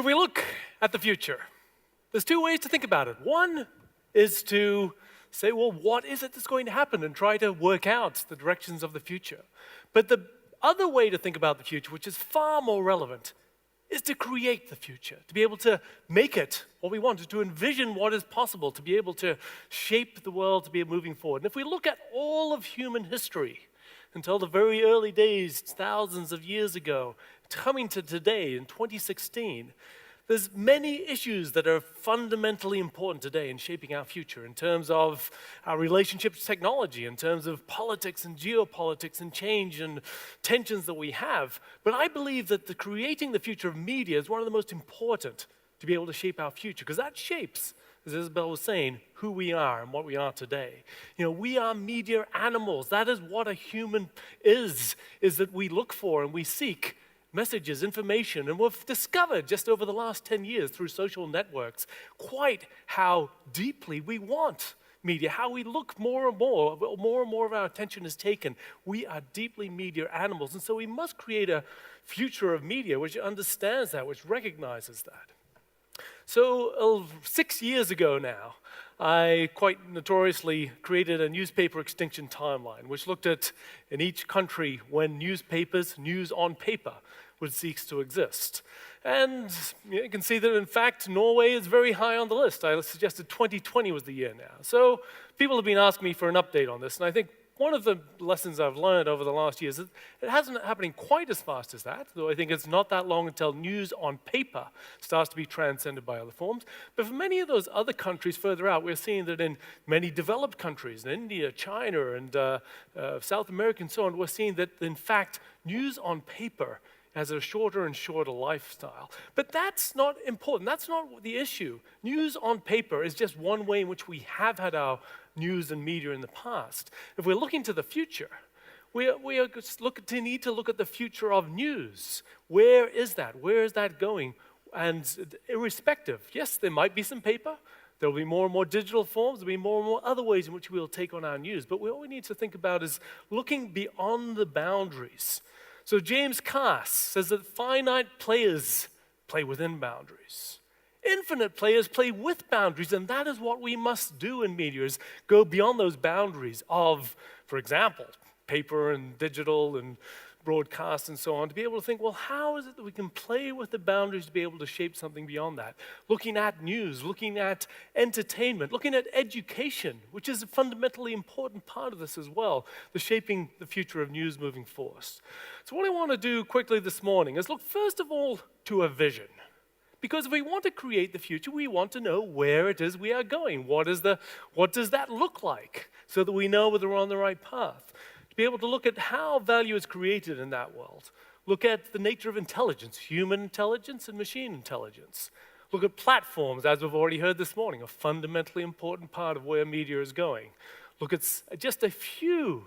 So if we look at the future, there's two ways to think about it. One is to say, well, what is it that's going to happen and try to work out the directions of the future. But the other way to think about the future, which is far more relevant, is to create the future, to be able to make it what we want, to envision what is possible, to be able to shape the world, to be moving forward. And if we look at all of human history, until the very early days, thousands of years ago, coming to today in 2016, there's many issues that are fundamentally important today in shaping our future in terms of our relationship to technology, in terms of politics and geopolitics and change and tensions that we have. But I believe that creating the future of media is one of the most important to be able to shape our future, because that shapes, as Isabel was saying, who we are and what we are today. You know, we are media animals. That is what a human is that we look for and we seek messages, information, and we've discovered just over the last 10 years through social networks quite how deeply we want media, how we look more and more of our attention is taken. We are deeply media animals, and so we must create a future of media which understands that, which recognizes that. So 6 years ago now, I quite notoriously created a newspaper extinction timeline, which looked at, in each country, when news on paper, would cease to exist. And you can see that, in fact, Norway is very high on the list. I suggested 2020 was the year now. So people have been asking me for an update on this, and I think one of the lessons I've learned over the last years is that it hasn't happening quite as fast as that, though I think it's not that long until news on paper starts to be transcended by other forms. But for many of those other countries further out, we're seeing that in many developed countries, in India, China, and South America and so on, we're seeing that, in fact, news on paper has a shorter and shorter lifestyle. But that's not important. That's not the issue. News on paper is just one way in which we have had our news and media in the past. If we're looking to the future, we need to look at the future of news. Where is that? Where is that going? And irrespective, yes, there might be some paper. There will be more and more digital forms. There will be more and more other ways in which we will take on our news. But what we need to think about is looking beyond the boundaries. So James Cass says that finite players play within boundaries. Infinite players play with boundaries, and that is what we must do in media, is go beyond those boundaries of, for example, paper and digital and broadcast and so on, to be able to think, well, how is it that we can play with the boundaries to be able to shape something beyond that? Looking at news, looking at entertainment, looking at education, which is a fundamentally important part of this as well, the shaping the future of news moving forward. So what I want to do quickly this morning is look first of all to a vision. Because if we want to create the future, we want to know where it is we are going. What does that look like so that we know whether we're on the right path? To be able to look at how value is created in that world. Look at the nature of intelligence, human intelligence and machine intelligence. Look at platforms, as we've already heard this morning, a fundamentally important part of where media is going. Look at just a few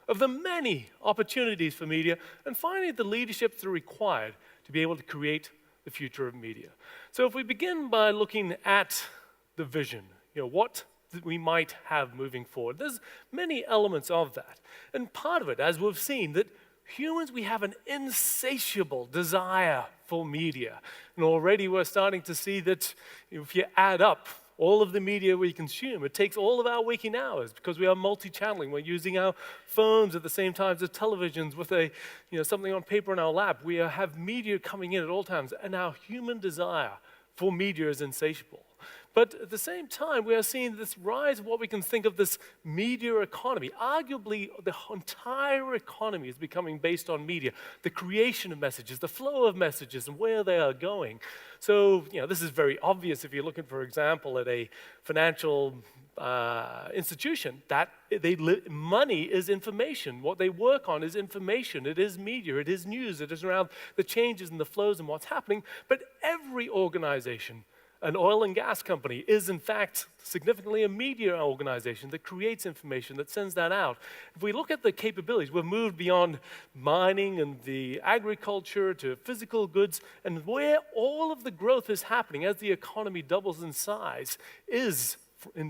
of the many opportunities for media, and finally the leadership that are required to be able to create the future of media. So if we begin by looking at the vision, what we might have moving forward, there's many elements of that. And part of it, as we've seen, that humans, we have an insatiable desire for media. And already we're starting to see that if you add up all of the media we consume, it takes all of our waking hours because we are multi-channeling. We're using our phones at the same time as televisions with something on paper in our lap. We have media coming in at all times, and our human desire for media is insatiable. But at the same time, we are seeing this rise of what we can think of this media economy. Arguably, the entire economy is becoming based on media, the creation of messages, the flow of messages, and where they are going. So, this is very obvious if you're looking, for example, at a financial institution, that money is information. What they work on is information. It is media. It is news. It is around the changes and the flows and what's happening. But every organization, an oil and gas company, is in fact significantly a media organization that creates information, that sends that out. If we look at the capabilities, we've moved beyond mining and the agriculture to physical goods, and where all of the growth is happening as the economy doubles in size is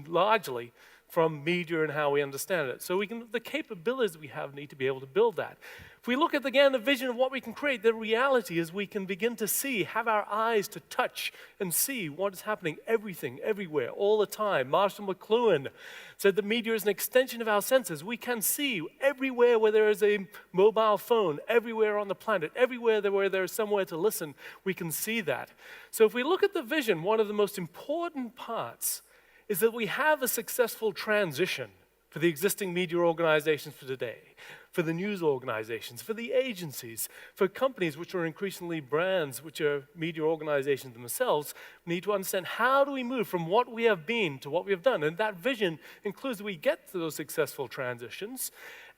largely from media and how we understand it. So the capabilities we have need to be able to build that. If we look at, again, the vision of what we can create, the reality is we can begin to see, have our eyes to touch and see what is happening, everything, everywhere, all the time. Marshall McLuhan said that media is an extension of our senses. We can see everywhere where there is a mobile phone, everywhere on the planet, everywhere where there is somewhere to listen, we can see that. So if we look at the vision, one of the most important parts is that we have a successful transition for the existing media organizations for today, for the news organizations, for the agencies, for companies which are increasingly brands, which are media organizations themselves. We need to understand, how do we move from what we have been to what we have done? And that vision includes that we get to those successful transitions.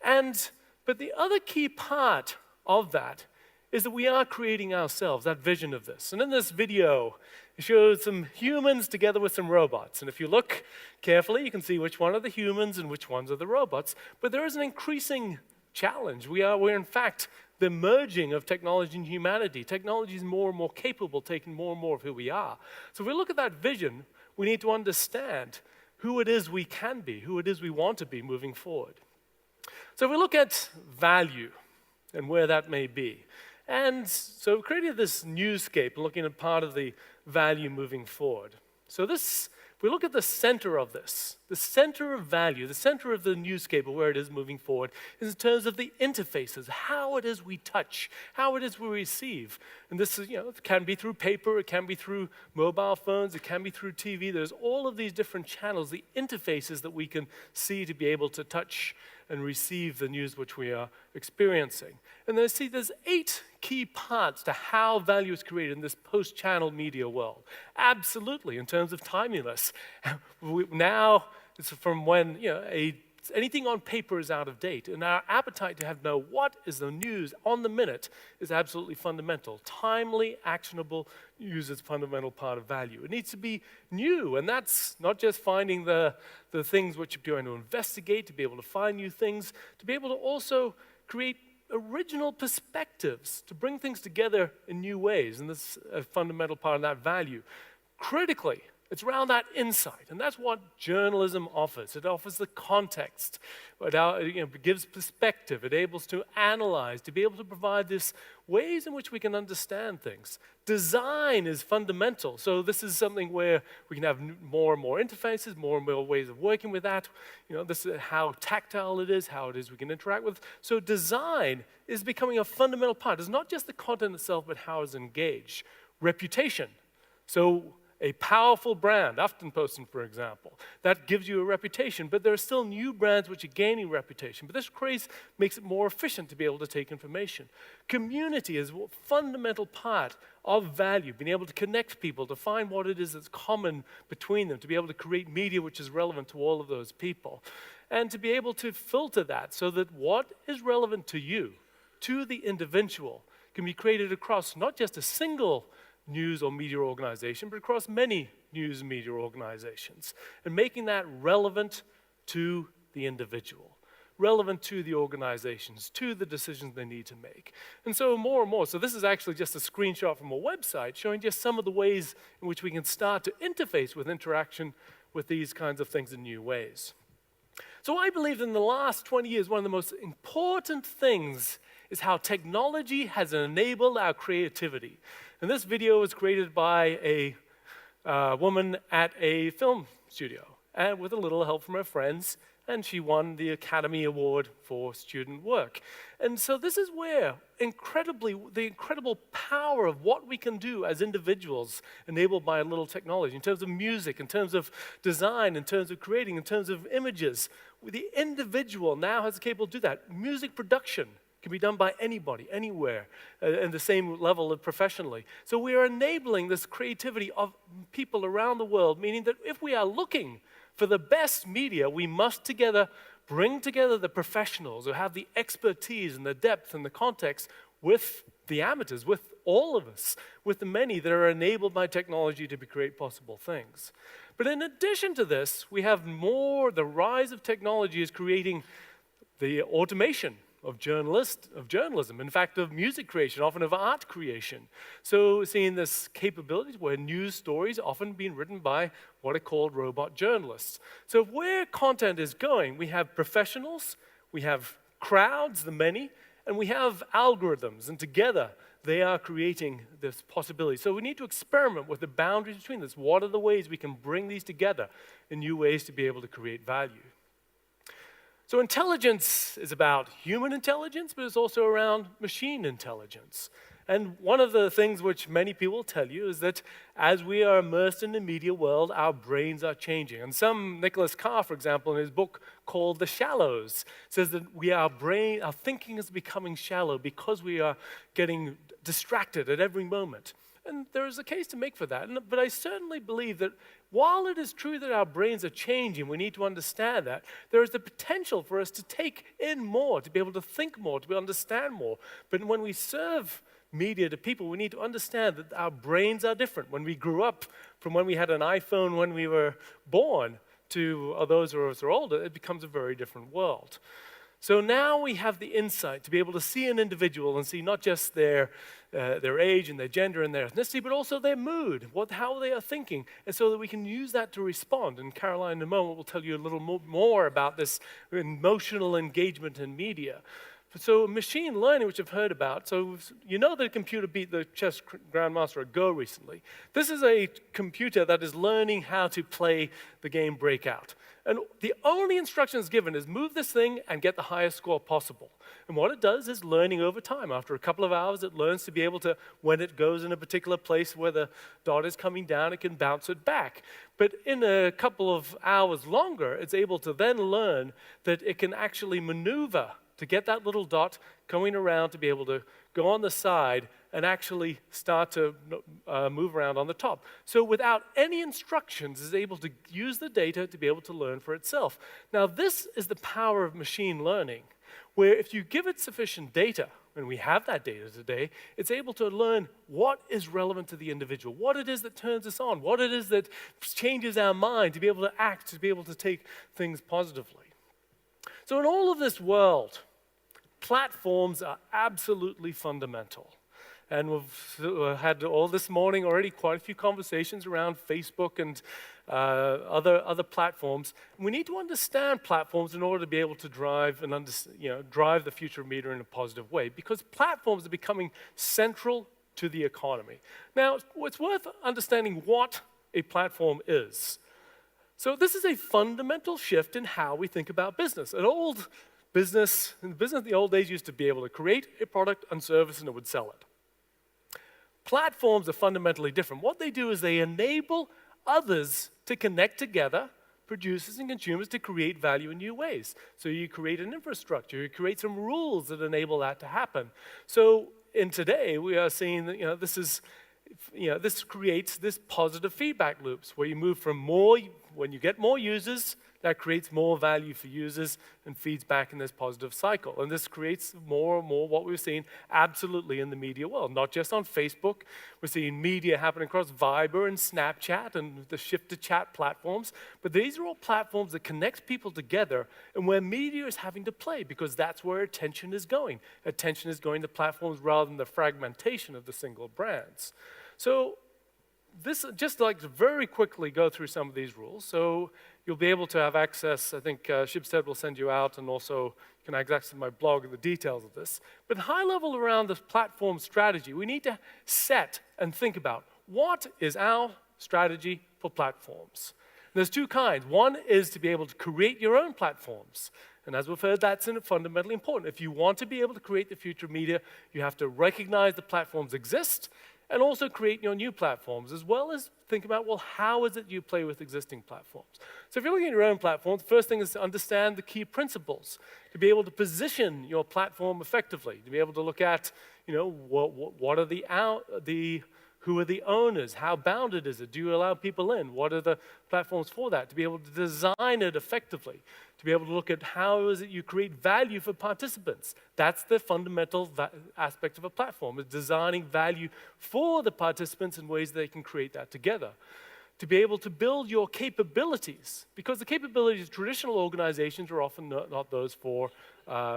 But the other key part of that is that we are creating ourselves, that vision of this. And in this video, it shows some humans together with some robots. And if you look carefully, you can see which one are the humans and which ones are the robots. But there is an increasing challenge. We're in fact the merging of technology and humanity. Technology is more and more capable, taking more and more of who we are. So if we look at that vision, we need to understand who it is we can be, who it is we want to be moving forward. So if we look at value and where that may be. And so we created this newscape, looking at part of the value moving forward. So this, if we look at the center of this, the center of value, the center of the newscape, where it is moving forward, is in terms of the interfaces, how it is we touch, how it is we receive. And this is, it can be through paper, it can be through mobile phones, it can be through TV. There's all of these different channels, the interfaces that we can see to be able to touch and receive the news which we are experiencing. And then there's 8 key parts to how value is created in this post-channel media world. Absolutely, in terms of timeliness. Now, it's from when anything on paper is out of date, and our appetite to know what is the news on the minute is absolutely fundamental. Timely, actionable news is a fundamental part of value. It needs to be new, and that's not just finding the things which you're going to investigate, to be able to find new things, to be able to also create original perspectives, to bring things together in new ways, and this is a fundamental part of that value. Critically, it's around that insight, and that's what journalism offers. It offers the context. It gives perspective. It enables to analyze, to be able to provide this ways in which we can understand things. Design is fundamental. So this is something where we can have more and more interfaces, more and more ways of working with that. This is how tactile it is, how it is we can interact with. So design is becoming a fundamental part. It's not just the content itself, but how it's engaged. Reputation. So a powerful brand, Aftenposten, for example, that gives you a reputation, but there are still new brands which are gaining reputation. But this makes it more efficient to be able to take information. Community is a fundamental part of value, being able to connect people, to find what it is that's common between them, to be able to create media which is relevant to all of those people, and to be able to filter that so that what is relevant to you, to the individual, can be created across not just a single news or media organization, but across many news and media organizations, and making that relevant to the individual, relevant to the organizations, to the decisions they need to make. And so more and more, so this is actually just a screenshot from a website showing just some of the ways in which we can start to interface with interaction with these kinds of things in new ways. So I believe in the last 20 years, one of the most important things is how technology has enabled our creativity. And this video was created by a woman at a film studio, and with a little help from her friends, and she won the Academy Award for student work. And so this is where the incredible power of what we can do as individuals enabled by a little technology, in terms of music, in terms of design, in terms of creating, in terms of images. The individual now has the capability to do that. Music production can be done by anybody, anywhere, and the same level of professionally. So we are enabling this creativity of people around the world, meaning that if we are looking for the best media, we must bring together the professionals who have the expertise and the depth and the context with the amateurs, with all of us, with the many that are enabled by technology to create possible things. But in addition to this, we have the rise of technology is creating the automation of journalism, in fact, of music creation, often of art creation. So seeing this capability where news stories are often being written by what are called robot journalists. So where content is going, we have professionals, we have crowds, the many, and we have algorithms, and together they are creating this possibility. So we need to experiment with the boundaries between this. What are the ways we can bring these together in new ways to be able to create value? So intelligence is about human intelligence, but it's also around machine intelligence. And one of the things which many people tell you is that as we are immersed in the media world, our brains are changing. And Nicholas Carr, for example, in his book called The Shallows, says that our thinking is becoming shallow because we are getting distracted at every moment. And there is a case to make for that. But I certainly believe that while it is true that our brains are changing, we need to understand that, there is the potential for us to take in more, to be able to think more, to be able to understand more. But when we serve media to people, we need to understand that our brains are different. When we grew up, from when we had an iPhone when we were born to those who are older, it becomes a very different world. So now we have the insight to be able to see an individual and see not just their age and their gender and their ethnicity, but also their mood, how they are thinking, and so that we can use that to respond. And Caroline in a moment will tell you a little more about this emotional engagement in media. So machine learning, which I've heard about, so you know the computer beat the chess grandmaster at Go recently. This is a computer that is learning how to play the game Breakout. And the only instructions given is move this thing and get the highest score possible. And what it does is learning over time. After a couple of hours, it learns to be able to, when it goes in a particular place where the dot is coming down, it can bounce it back. But in a couple of hours longer, it's able to then learn that it can actually maneuver to get that little dot going around to be able to go on the side and actually start to move around on the top. So without any instructions, is able to use the data to be able to learn for itself. Now this is the power of machine learning, where if you give it sufficient data, and we have that data today, it's able to learn what is relevant to the individual, what it is that turns us on, what it is that changes our mind to be able to act, to be able to take things positively. So in all of this world, platforms are absolutely fundamental. And we've had all this morning already quite a few conversations around Facebook and other platforms. We need to understand platforms in order to be able to drive the future of media in a positive way, because platforms are becoming central to the economy. Now, it's worth understanding what a platform is. So this is a fundamental shift in how we think about business. In business in the old days used to be able to create a product and service and it would sell it. Platforms are fundamentally different. What they do is they enable others to connect together, producers and consumers, to create value in new ways. So you create an infrastructure, you create some rules that enable that to happen. So in today, we are seeing that this creates this positive feedback loops where you move from when you get more users, that creates more value for users and feeds back in this positive cycle. And this creates more and more what we're seeing absolutely in the media world, not just on Facebook. We're seeing media happen across Viber and Snapchat and the shift to chat platforms. But these are all platforms that connect people together and where media is having to play, because that's where attention is going. Attention is going to platforms rather than the fragmentation of the single brands. So this, just like to very quickly go through some of these rules. So you'll be able to have access, I think Shibstead will send you out, and also you can have access to my blog and the details of this. But high level around this platform strategy, we need to set and think about what is our strategy for platforms. And there's two kinds. One is to be able to create your own platforms. And as we've heard, that's fundamentally important. If you want to be able to create the future of media, you have to recognize the platforms exist and also create your new platforms, as well as think about, well, how is it you play with existing platforms? So if you're looking at your own platform, the first thing is to understand the key principles, to be able to position your platform effectively, to be able to look at, what are who are the owners? How bounded is it? Do you allow people in? What are the platforms for that? To be able to design it effectively, to be able to look at how is it you create value for participants. That's the fundamental aspect of a platform, is designing value for the participants in ways they can create that together. To be able to build your capabilities, because the capabilities of traditional organizations are often not those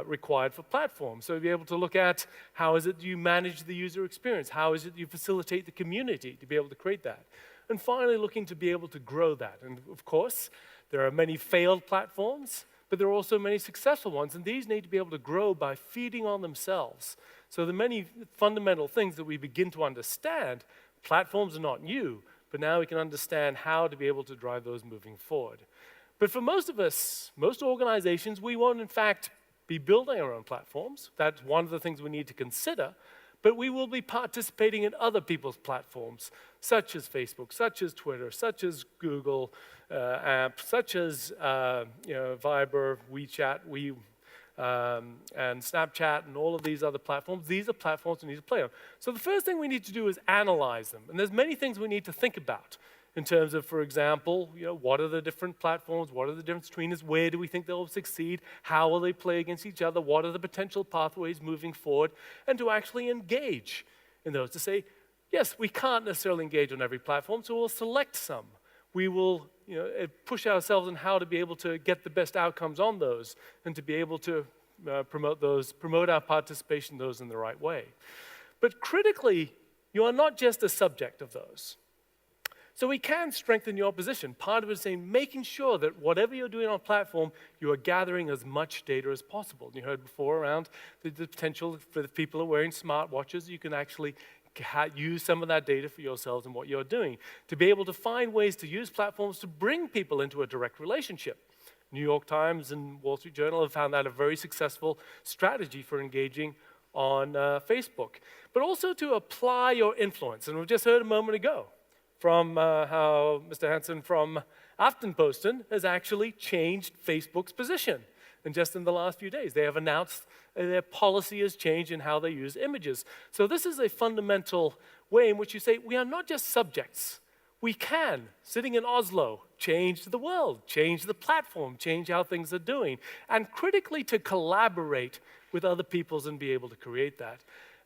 required for platforms. So to be able to look at how is it you manage the user experience, how is it you facilitate the community to be able to create that. And finally, looking to be able to grow that. And of course, there are many failed platforms, but there are also many successful ones, and these need to be able to grow by feeding on themselves. So the many fundamental things that we begin to understand, platforms are not new, but now we can understand how to be able to drive those moving forward. But for most of us, most organizations, we won't in fact be building our own platforms. That's one of the things we need to consider. But we will be participating in other people's platforms, such as Facebook, such as Twitter, such as Google apps, such as Viber, WeChat, and Snapchat, and all of these other platforms. These are platforms we need to play on. So the first thing we need to do is analyze them. And there's many things we need to think about in terms of, for example, what are the different platforms? What are the different screens? Where do we think they'll succeed? How will they play against each other? What are the potential pathways moving forward? And to actually engage in those, to say, yes, we can't necessarily engage on every platform, so we'll select some. We will push ourselves on how to be able to get the best outcomes on those and to be able to promote our participation in those in the right way. But critically, you are not just a subject of those. So we can strengthen your position. Part of it is saying, making sure that whatever you're doing on a platform, you are gathering as much data as possible. You heard before around the potential for the people who are wearing smartwatches, you can actually use some of that data for yourselves and what you're doing, to be able to find ways to use platforms to bring people into a direct relationship. New York Times and Wall Street Journal have found that a very successful strategy for engaging on Facebook. But also to apply your influence. And we've just heard a moment ago from how Mr. Hansen from Aftenposten has actually changed Facebook's position. And just in the last few days, they have announced their policy has changed in how they use images. So this is a fundamental way in which you say, we are not just subjects. We can, sitting in Oslo, change the world, change the platform, change how things are doing, and critically to collaborate with other peoples and be able to create that.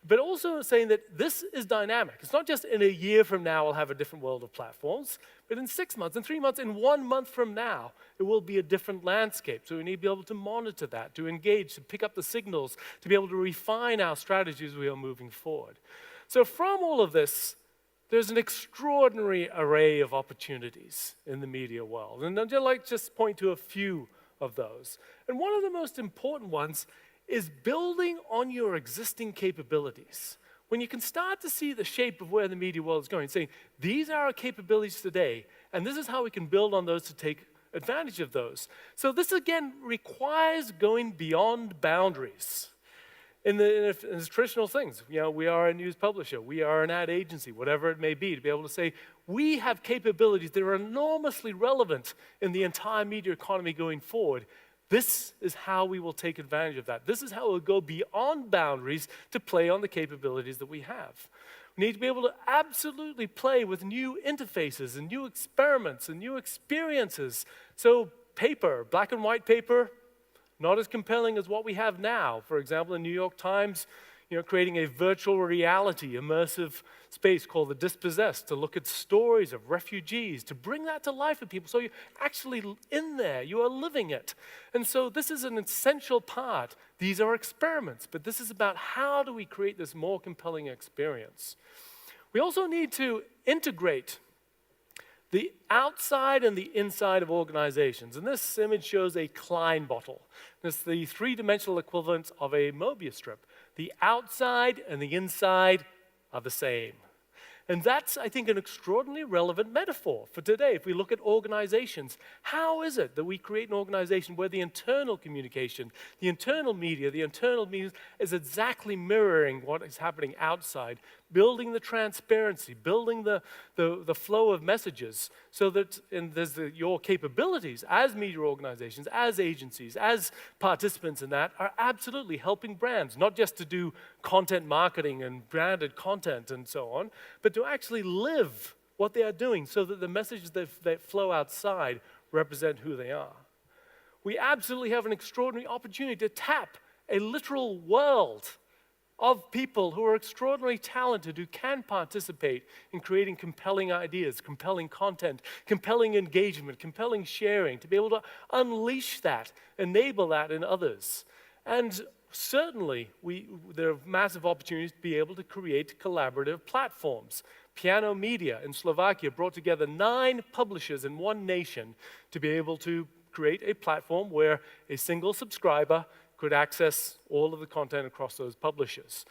But also saying that this is dynamic. It's not just in a year from now we'll have a different world of platforms, but in 6 months, in 3 months, in 1 month from now, it will be a different landscape. So we need to be able to monitor that, to engage, to pick up the signals, to be able to refine our strategies as we are moving forward. So from all of this, there's an extraordinary array of opportunities in the media world. And I'd like to just point to a few of those. And one of the most important ones is building on your existing capabilities. When you can start to see the shape of where the media world is going, saying, these are our capabilities today, and this is how we can build on those to take advantage of those. So this, again, requires going beyond boundaries. In the traditional things, we are a news publisher, we are an ad agency, whatever it may be, to be able to say, we have capabilities that are enormously relevant in the entire media economy going forward. This is how we will take advantage of that. This is how we'll go beyond boundaries to play on the capabilities that we have. We need to be able to absolutely play with new interfaces and new experiments and new experiences. So paper, black and white paper, not as compelling as what we have now. For example, the New York Times, creating a virtual reality, immersive space called The Dispossessed to look at stories of refugees, to bring that to life for people. So you're actually in there, you are living it. And so this is an essential part. These are experiments, but this is about how do we create this more compelling experience. We also need to integrate the outside and the inside of organizations. And this image shows a Klein bottle. It's the three-dimensional equivalent of a Mobius strip. The outside and the inside are the same. And that's, I think, an extraordinarily relevant metaphor for today. If we look at organizations, how is it that we create an organization where the internal communication, the internal media is exactly mirroring what is happening outside, building the transparency, building the flow of messages, so that your capabilities as media organizations, as agencies, as participants in that are absolutely helping brands, not just to do content marketing and branded content and so on, but to actually live what they are doing so that the messages that flow outside represent who they are. We absolutely have an extraordinary opportunity to tap a literal world of people who are extraordinarily talented, who can participate in creating compelling ideas, compelling content, compelling engagement, compelling sharing, to be able to unleash that, enable that in others. And certainly, there are massive opportunities to be able to create collaborative platforms. Piano Media in Slovakia brought together 9 publishers in one nation to be able to create a platform where a single subscriber could access all of the content across those publishers.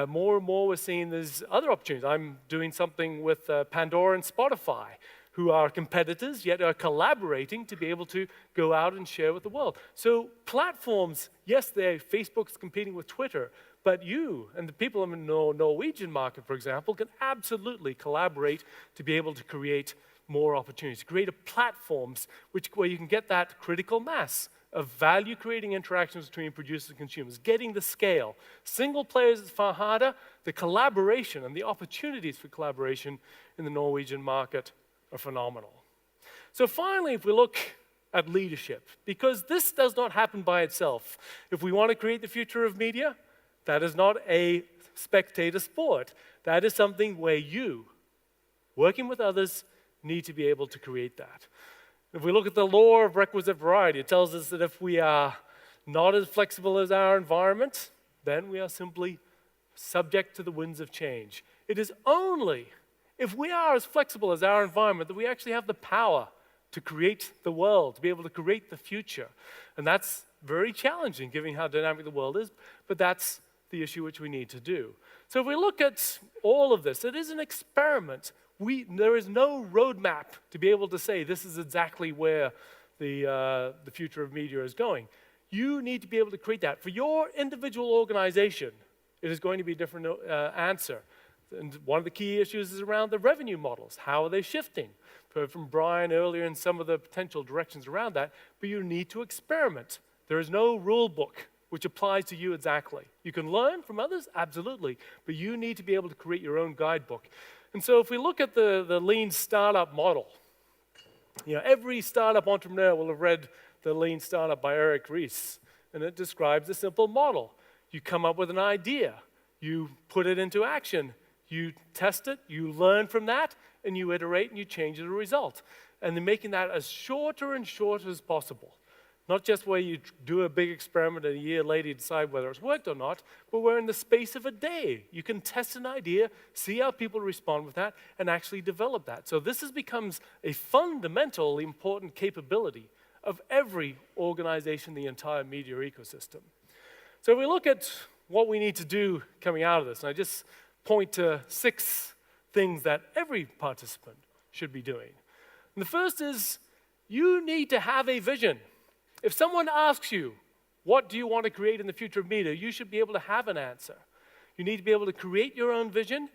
More and more we're seeing there's other opportunities. I'm doing something with Pandora and Spotify, who are competitors, yet are collaborating to be able to go out and share with the world. So platforms, yes, Facebook's competing with Twitter, but you and the people in the Norwegian market, for example, can absolutely collaborate to be able to create more opportunities, create platforms where you can get that critical mass of value-creating interactions between producers and consumers, getting the scale. Single players is far harder. The collaboration and the opportunities for collaboration in the Norwegian market are phenomenal. So finally, if we look at leadership, because this does not happen by itself. If we want to create the future of media, that is not a spectator sport. That is something where you, working with others, need to be able to create that. If we look at the law of requisite variety, it tells us that if we are not as flexible as our environment, then we are simply subject to the winds of change. It is only if we are as flexible as our environment that we actually have the power to create the world, to be able to create the future. And that's very challenging given how dynamic the world is, but that's the issue which we need to do. So if we look at all of this, it is an experiment. There is no roadmap to be able to say this is exactly where the future of media is going. You need to be able to create that. For your individual organization, it is going to be a different answer. And one of the key issues is around the revenue models. How are they shifting? Heard from Brian earlier in some of the potential directions around that, but you need to experiment. There is no rule book which applies to you exactly. You can learn from others, absolutely, but you need to be able to create your own guidebook. And so if we look at the lean startup model, every startup entrepreneur will have read The Lean Startup by Eric Ries, and it describes a simple model. You come up with an idea, you put it into action, you test it, you learn from that, and you iterate and you change the result. And then making that as shorter and shorter as possible. Not just where you do a big experiment and a year later you decide whether it's worked or not, but where in the space of a day you can test an idea, see how people respond with that, and actually develop that. So this becomes a fundamentally important capability of every organization, the entire media ecosystem. So if we look at what we need to do coming out of this, and I just point to 6 things that every participant should be doing. And the first is you need to have a vision. If someone asks you, what do you want to create in the future of media, you should be able to have an answer. You need to be able to create your own vision,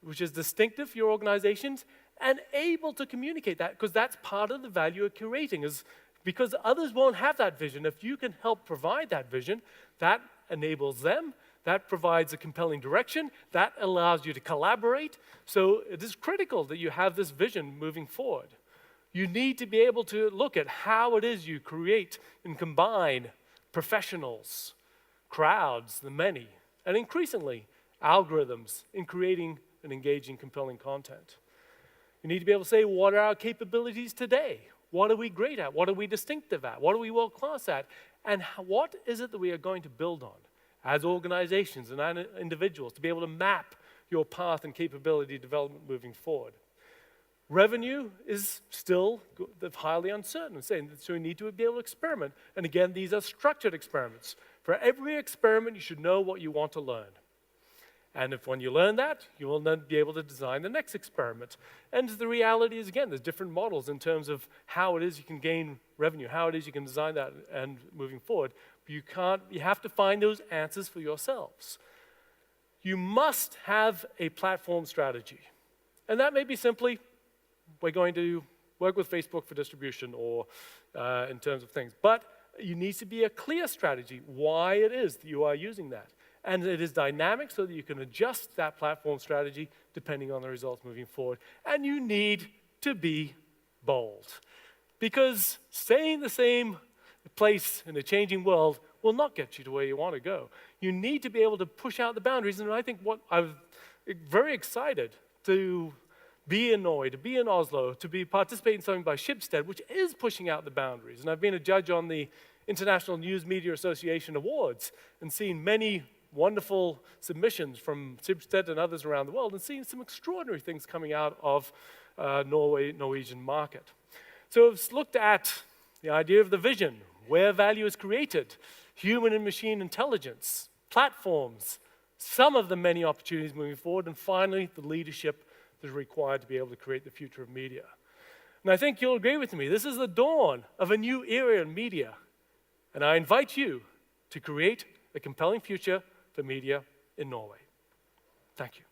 which is distinctive for your organizations, and able to communicate that, because that's part of the value of curating, is because others won't have that vision. If you can help provide that vision, that enables them, that provides a compelling direction, that allows you to collaborate. So it is critical that you have this vision moving forward. You need to be able to look at how it is you create and combine professionals, crowds, the many, and increasingly algorithms in creating and engaging compelling content. You need to be able to say, what are our capabilities today? What are we great at? What are we distinctive at? What are we world-class at? And what is it that we are going to build on as organizations and individuals to be able to map your path and capability development moving forward? Revenue is still highly uncertain, so we need to be able to experiment. And again, these are structured experiments. For every experiment, you should know what you want to learn. And if when you learn that, you will then be able to design the next experiment. And the reality is, again, there's different models in terms of how it is you can gain revenue, how it is you can design that and moving forward. But you have to find those answers for yourselves. You must have a platform strategy. And that may be simply, we're going to work with Facebook for distribution or in terms of things. But you need to be a clear strategy why it is that you are using that. And it is dynamic so that you can adjust that platform strategy depending on the results moving forward. And you need to be bold. Because staying the same place in a changing world will not get you to where you want to go. You need to be able to push out the boundaries. And I think what I'm very excited to be in Norway, to be in Oslo, to be participating in something by Schibsted, which is pushing out the boundaries. And I've been a judge on the International News Media Association Awards and seen many wonderful submissions from Schibsted and others around the world and seen some extraordinary things coming out of Norwegian market. So it's looked at, the idea of the vision, where value is created, human and machine intelligence, platforms, some of the many opportunities moving forward, and finally, the leadership that is required to be able to create the future of media. And I think you'll agree with me, this is the dawn of a new era in media. And I invite you to create a compelling future for media in Norway. Thank you.